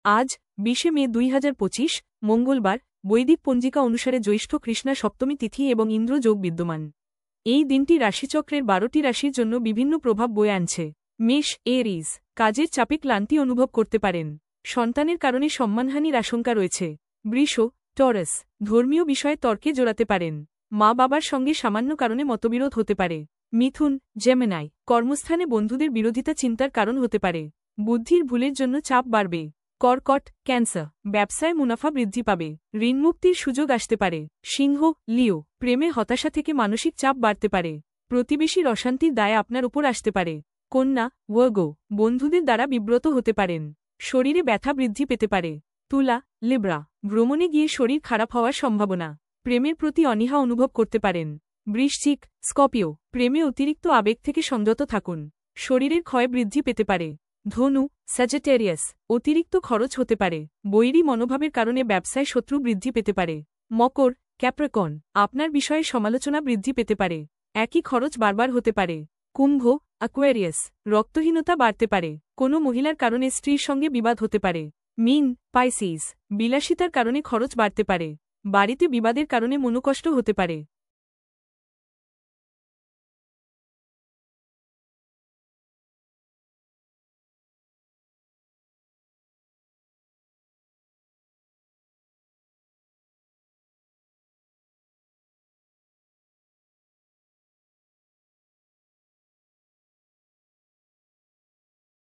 আজ 20 মে 2025 মঙ্গলবার বৈদিক পঞ্জিকা অনুসারে জ্যৈষ্ঠ কৃষ্ণা সপ্তমী তিথি এবং ইন্দ্র যোগ বিদ্যমান। এই দিনটি রাশিচক্রের 12টি রাশির জন্য বিভিন্ন প্রভাব বয়ে আনছে। মেষ এরিজ, কাজের চাপে ক্লান্তি অনুভব করতে পারেন। সন্তানের কারণে সম্মানহানির আশঙ্কা রয়েছে। বৃষ টরাস, ধর্মীয় বিষয়ে তর্কে জড়াতে পারেন। মা বাবার সঙ্গে সামান্য কারণে মতবিরোধ হতে পারে। মিথুন জেমিনাই, কর্মস্থানে বন্ধুদের বিরোধিতা চিন্তার কারণ হতে পারে। বুদ্ধির ভুলের জন্য চাপ বাড়বে। কর্কট ক্যান্সার, ব্যবসায় মুনাফা বৃদ্ধি পাবে। ঋণমুক্তির সুযোগ আসতে পারে। সিংহ লিও, প্রেমে হতাশা থেকে মানসিক চাপ বাড়তে পারে। প্রতিবেশীর অশান্তির দায় আপনার উপর আসতে পারে। কন্যা ওয়ার্গো, বন্ধুদের দ্বারা বিব্রত হতে পারেন। শরীরে ব্যথা বৃদ্ধি পেতে পারে। তুলা লিব্রা, ভ্রমণে গিয়ে শরীর খারাপ হওয়ার সম্ভাবনা। প্রেমের প্রতি অনীহা অনুভব করতে পারেন। বৃশ্চিক স্কর্পিও, প্রেমে অতিরিক্ত আবেগ থেকে সংযত থাকুন। শরীরের ক্ষয় বৃদ্ধি পেতে পারে। ধনু স্যাজিটেরিয়াস, অতিরিক্ত খরচ হতে পারে। বৈরী মনোভাবের কারণে ব্যবসায় শত্রু বৃদ্ধি পেতে পারে। মকর ক্যাপ্রিকর্ন, আপনার বিষয়ে সমালোচনা বৃদ্ধি পেতে পারে। একই খরচ বারবার হতে পারে। কুম্ভ অ্যাকুয়ারিয়াস, রক্তহীনতা বাড়তে পারে। কোনো মহিলার কারণে স্ত্রীর সঙ্গে বিবাদ হতে পারে। মীন পাইসিস, বিলাসিতার কারণে খরচ বাড়তে পারে। বাড়িতে বিবাদের কারণে মনোকষ্ট হতে পারে।